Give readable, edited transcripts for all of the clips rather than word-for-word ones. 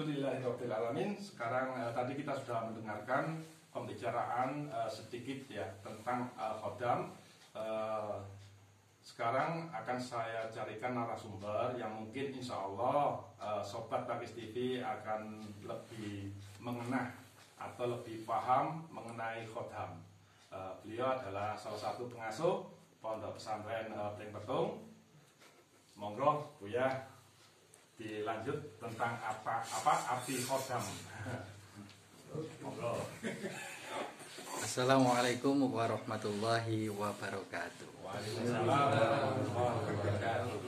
Alhamdulillahirobbilalamin. Sekarang tadi kita sudah mendengarkan pembicaraan sedikit ya tentang khodam. Sekarang akan saya carikan narasumber yang mungkin insya Allah Sobat Pakis TV akan lebih mengenah atau lebih paham mengenai khodam. Beliau adalah salah satu pengasuh Pondok Pesantren Pring Petung. Monggo Buya dilanjut tentang apa arti khodam. Monggo. Assalamualaikum warahmatullahi wabarakatuh. Waalaikumsalam warahmatullahi wabarakatuh.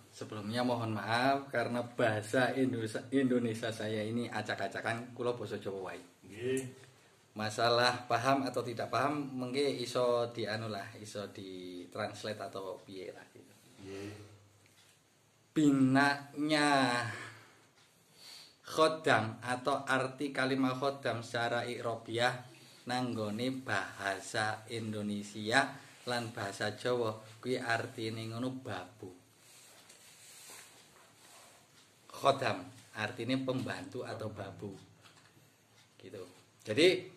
Sebelumnya mohon maaf karena bahasa Indonesia saya ini acak-acakan, kula basa Jawa wae. Nggih. Masalah paham atau tidak paham mengke iso dianulah, iso ditranslate atau piye lah gitu. Nggih. Binanya khodam atau arti kalimat khodam secara i'rabiyah nanggone bahasa Indonesia lan bahasa Jawa kuwi artine ngono babu. Khodam artinya pembantu atau babu. Gitu. Jadi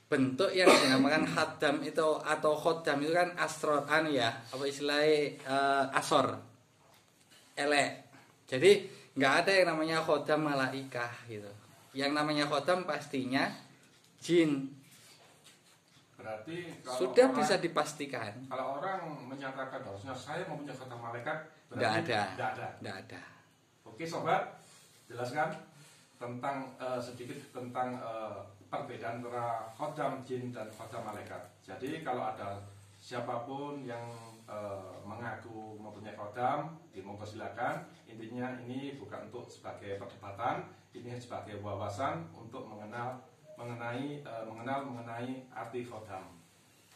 bentuk yang dinamakan khodam itu atau khodam itu kan asrotan ya, apa istilahnya asor. Elek. Jadi nggak ada yang namanya khodam malaikah gitu. Yang namanya khodam pastinya jin. Berarti kalau Sudah orang, bisa dipastikan. kalau orang menyatakan bahwasanya saya mempunyai khodam malaikat, Nggak berarti ada. tidak ada. Nggak ada. Oke sobat, jelaskan tentang sedikit tentang perbedaan antara khodam jin dan khodam malaikat. Jadi kalau ada siapapun yang mengaku mempunyai khodam, monggo silakan. Intinya ini bukan untuk sebagai perdebatan, ini sebagai wawasan untuk mengenal mengenai arti khodam.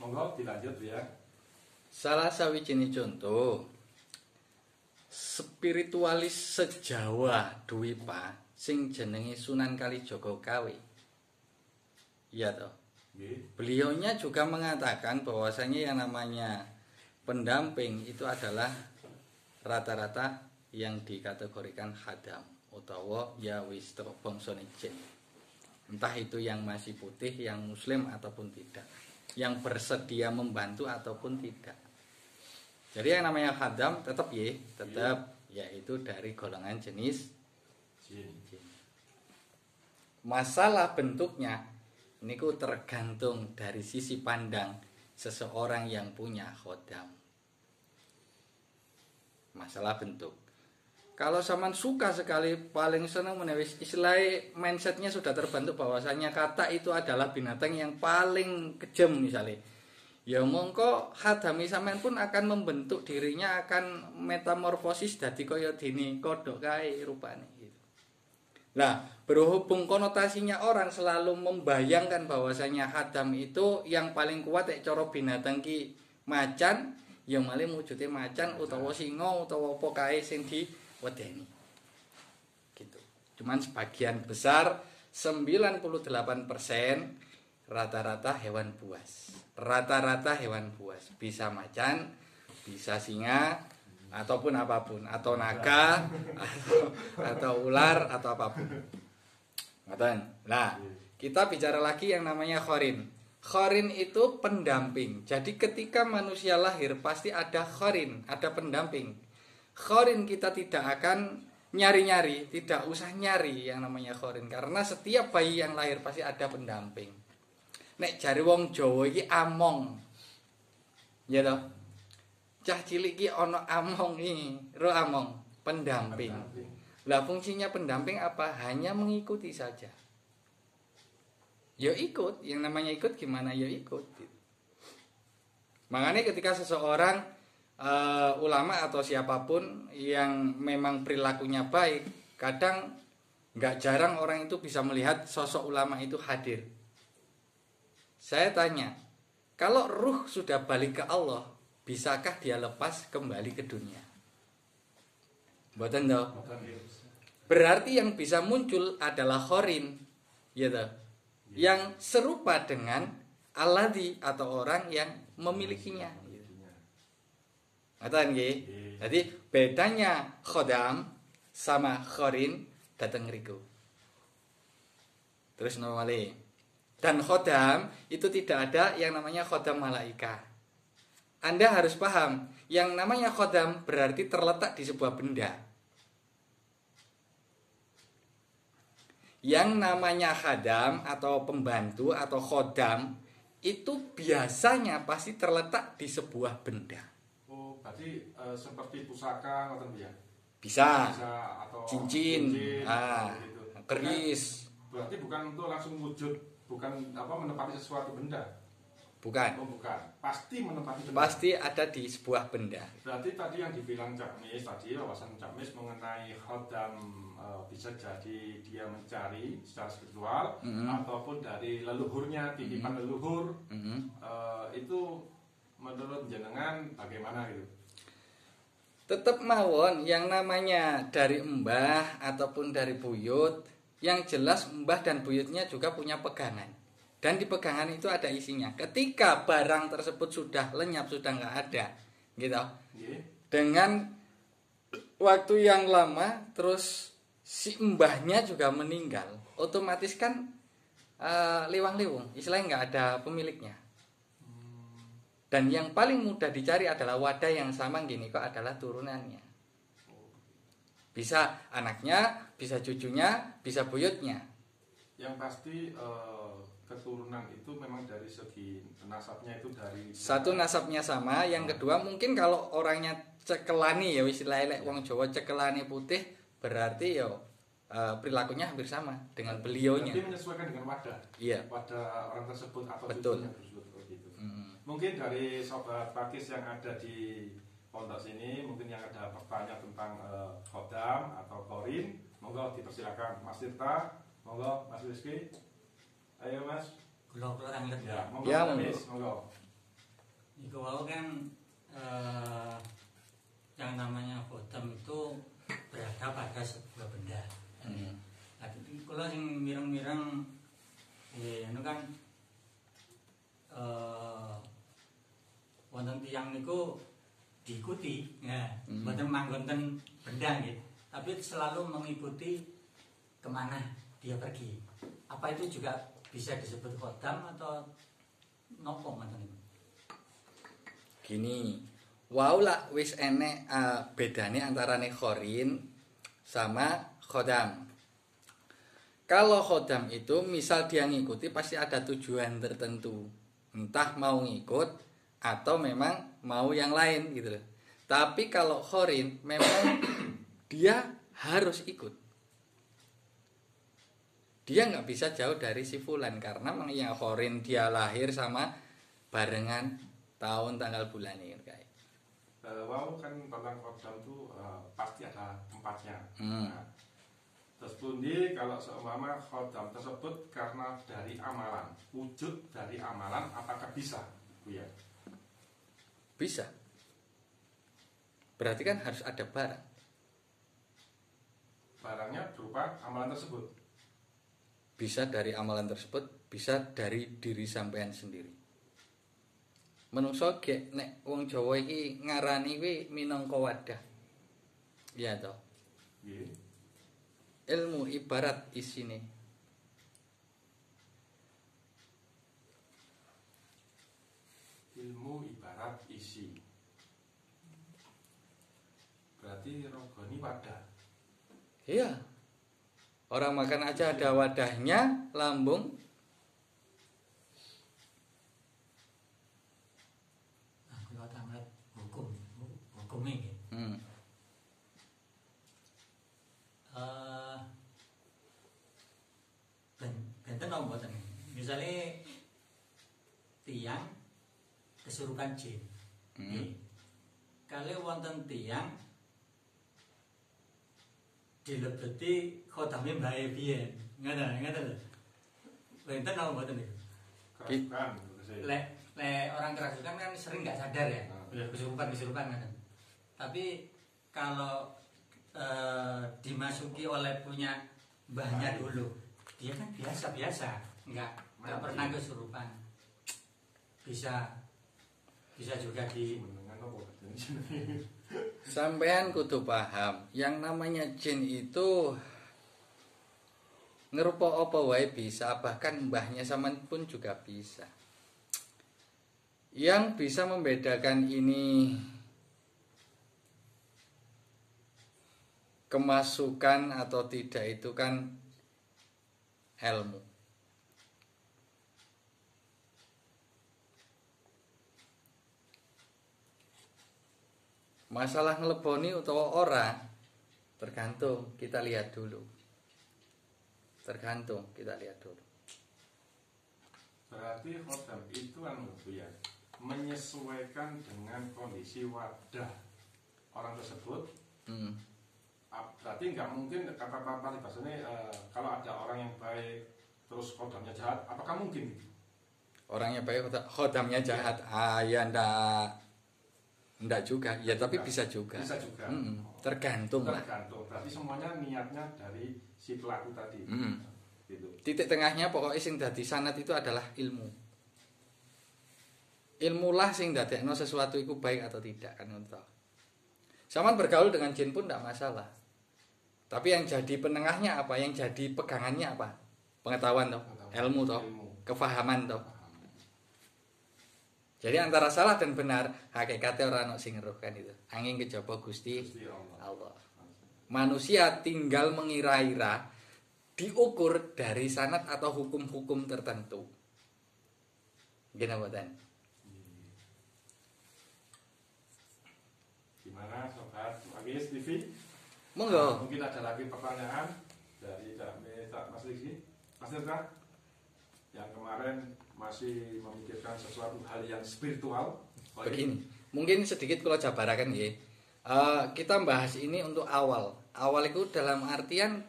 Monggo dilanjut ya. Salah sawijining contoh spiritualis sejawa duwi Pak sing jenenge Sunan Kalijaga Kawi. Iya toh. Beliaunya juga mengatakan bahwasanya yang namanya pendamping itu adalah rata-rata yang dikategorikan khadam utawa ya wis bangsane jin. Entah itu yang masih putih, yang muslim ataupun tidak, yang bersedia membantu ataupun tidak. Jadi yang namanya khadam tetap yaitu dari golongan jenis jin. Masalah bentuknya niku tergantung dari sisi pandang seseorang yang punya khodam. Masalah bentuk. Kalau sampean suka sekali paling senang menewis istilahnya mindsetnya sudah terbentuk bahwasanya kata itu adalah binatang yang paling kejam misalnya. Ya mongko khadami sampean pun akan membentuk dirinya akan metamorfosis dadi kaya dene kodhok kae rupane gitu. Nah, berhubung konotasinya orang selalu membayangkan bahwasanya khadam itu yang paling kuat cara binatang ki macan, ya malih wujude macan utawa singa utawa apa kae sing diwedeni. Gitu. Cuman sebagian besar 98% rata-rata hewan buas. Rata-rata hewan buas, bisa macan, bisa singa ataupun apapun, atau naga atau ular atau apapun. Nah, kita bicara lagi yang namanya khorin. Khorin itu pendamping. Jadi ketika manusia lahir pasti ada khorin, ada pendamping. Khorin kita tidak akan nyari-nyari, tidak usah nyari yang namanya khorin, karena setiap bayi yang lahir pasti ada pendamping. Nek jari wong Jawa iki among. Ya toh. Cah cilik iki ana among iki, ro among, pendamping. Lah fungsinya pendamping apa? Hanya mengikuti saja. Ya ikut, yang namanya ikut gimana ya ikut. Makanya ketika seseorang ulama atau siapapun yang memang perilakunya baik, kadang nggak jarang orang itu bisa melihat sosok ulama itu hadir. Saya tanya, kalau ruh sudah balik ke Allah, bisakah dia lepas kembali ke dunia? Mboten toh. Berarti yang bisa muncul adalah khorin, ya toh. Yang serupa dengan alladzi atau orang yang memilikinya. Ngoten nggih. Jadi bedanya khodam sama khorin datang ngriku. Terus nomale. Dan khodam itu tidak ada yang namanya khodam malaika. Anda harus paham, yang namanya khodam berarti terletak di sebuah benda. Yang namanya khadam atau pembantu atau khodam itu biasanya pasti terletak di sebuah benda. Oh, berarti seperti pusaka atau ya? Bisa Atau cincin, gitu. keris. Berarti bukan untuk langsung wujud, bukan menempati sesuatu benda. Bukan. Oh, bukan. Pasti menempati benda. Pasti ada di sebuah benda. Berarti tadi yang dibilang Cak Mis tadi, wawasan Cak Mis mengenai khodam bisa jadi dia mencari secara spiritual ataupun dari leluhurnya, titipan leluhur. Itu menurut jenengan bagaimana gitu? Tetap mawon yang namanya dari mbah ataupun dari buyut, yang jelas mbah dan buyutnya juga punya pegangan. Dan di pegangan itu ada isinya. Ketika barang tersebut sudah lenyap, sudah nggak ada, gitu. Dengan waktu yang lama, terus si mbahnya juga meninggal, otomatis kan liwang-liwung, istilahnya nggak ada pemiliknya. Dan yang paling mudah dicari adalah wadah yang sama gini kok adalah turunannya. Bisa anaknya, bisa cucunya, bisa buyutnya. Yang pasti keturunan itu memang dari segi nasabnya itu dari satu nasabnya sama, yang kedua mungkin kalau orangnya cekelani ya istilahnya wong Jawa cekelani putih berarti ya perilakunya hampir sama dengan beliaunya. Tapi menyesuaikan dengan wadah. Iya. Wadah orang tersebut atau betul. Cucunya tersebut gitu. Mungkin dari sobat Pakis yang ada di pondok sini, mungkin yang ada pertanyaan tentang khodam atau korin, monggo dipersilakan Mas Tirta, monggo Mas Rizky. Ayo Mas. Kalau orang lihat ya, monggo. Ya, monggo. Iku wau kan yang namanya khodam itu berada pada sebuah benda. Kalau yang mireng-mireng, itu kan wonten tiyang niku diikuti, ya, mboten manggonten benda gitu, tapi selalu mengikuti kemana dia pergi. Apa itu juga bisa disebut khodam atau nopo ngoten niku? Gini, wau lah wis enek bedane antarane khorin sama khodam. Kalau khodam itu misal dia ngikuti pasti ada tujuan tertentu. Entah mau ngikut atau memang mau yang lain gitu loh. Tapi kalau khorin memang dia harus ikut. Dia nggak bisa jauh dari si fulan karena memang yang khorin dia lahir sama barengan tahun tanggal bulan ini kayak. Wow kan tentang khodam itu pasti ada tempatnya. Nah, terus pundi kalau seumpama khodam tersebut karena dari amalan, wujud dari amalan, apakah bisa, Bu ya? Bisa. Berarti kan harus ada barang. Barangnya berupa amalan tersebut. Bisa dari amalan tersebut, bisa dari diri sampean sendiri. Menungso gek nek wong Jawa iki ngarani kuwi minangka wadah. Iya toh. Nggih. Ilmu ibarat isine. Ilmu ibarat isi. Berarti rogoni wadah. Iya. Orang makan aja ada wadahnya, lambung. Nah, kalau tanggal hukum ini. Benten apa mboten? Misalnya tiang kesurupan jin. Kali wonten tiang dilebeti khodame mbae biyen. Ngoten. Benten apa mboten niku? Kerasukan. Lek orang kerasukan kan sering nggak sadar ya. Kesurupan kan. Tapi kalau dimasuki oleh punya mbahnya dulu, dia kan biasa, nggak pernah kesurupan. Bisa juga di Sampean kudu paham, yang namanya jin itu ngerupa apa wae bisa, bahkan mbahnya sampean pun juga bisa. Yang bisa membedakan ini kemasukan atau tidak itu kan ilmu. Masalah ngeleboni utawa ora tergantung, kita lihat dulu. Tergantung, kita lihat dulu. Berarti khodam itu kan ya, menyesuaikan dengan kondisi wadah orang tersebut. Berarti nggak mungkin kata-kata bahasanya kalau ada orang yang baik terus khodamnya jahat, apakah mungkin gitu? Orangnya baik, khodamnya jahat, ya ndak juga, ya tapi bisa juga. Bisa juga. Tergantung lah. Tergantung. Berarti semuanya niatnya dari si pelaku tadi. Gitu. Titik tengahnya pokoknya sing dadi sanad itu adalah ilmu. Ilmulah sing dadekno sesuatu itu baik atau tidak kan ngono. Zaman bergaul dengan jin pun tidak masalah. Tapi yang jadi penengahnya apa? Yang jadi pegangannya apa? Pengetahuan toh, ilmu toh, kefahaman toh. Jadi antara salah dan benar hakikatnya orang ono sing ngeruh kan itu. Angin kejaba Gusti Allah. Manusia tinggal mengira-ira, diukur dari sanad atau hukum-hukum tertentu. Gimana boten? Gimana sobat Magis TV? Monggo. Mungkin ada lagi pertanyaan dari Mas Liksi, Mas Tirta, yang kemarin masih memikirkan sesuatu hal yang spiritual. Begini, mungkin sedikit kalau jabarakan ya. Kita bahas ini untuk awal. Awal itu dalam artian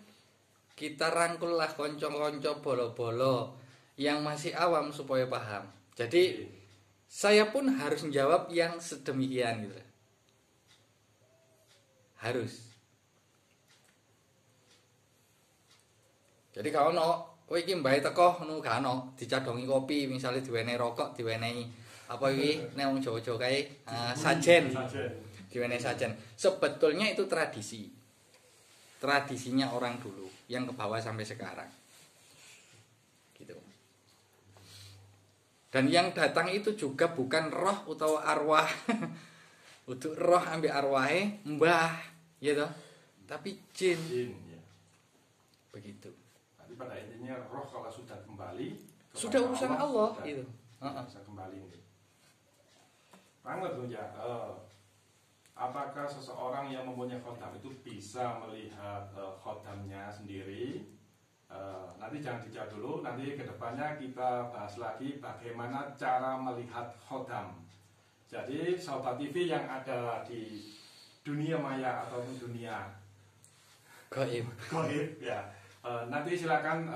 kita rangkul lah konco-konco bolo-bolo yang masih awam supaya paham. Jadi saya pun harus menjawab yang sedemikian gitu. Harus. Jadi kalau kowe iki mbae teko ngono gak ono dicadongi kopi, misalnya diwenehi rokok, diwenehi apa iki nek wong Jawa-Jawa kae sajen. Diwenehi sajen. Sebetulnya itu tradisi. Tradisinya orang dulu yang ke bawah sampai sekarang. Gitu. Dan yang datang itu juga bukan roh atau arwah. Untuk roh ambil arwahe mbah, gitu. Tapi jin. Ya. Begitu. Tapi pada intinya roh kalau sudah kembali Sudah urusan Allah sudah, itu. Bisa kembali. Banget loh ya. Apakah seseorang yang mempunyai khodam itu bisa melihat khodamnya sendiri? Nanti jangan dijawab dulu. Nanti kedepannya kita bahas lagi bagaimana cara melihat khodam. Jadi Sobat TV yang ada di dunia maya ataupun dunia Gaib ya. Nanti silakan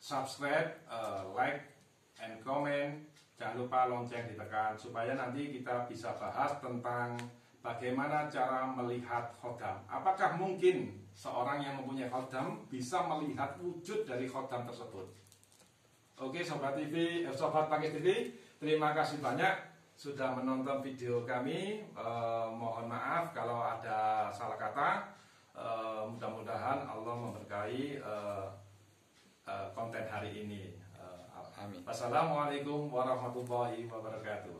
subscribe, like, and comment. Jangan lupa lonceng ditekan supaya nanti kita bisa bahas tentang bagaimana cara melihat khodam. Apakah mungkin seorang yang mempunyai khodam bisa melihat wujud dari khodam tersebut? Oke Sobat TV, Sobat Magis TV, terima kasih banyak sudah menonton video kami. Mohon maaf kalau ada salah kata. Mudah-mudahan Allah memberkahi konten hari ini. Amin. Wassalamualaikum warahmatullahi wabarakatuh.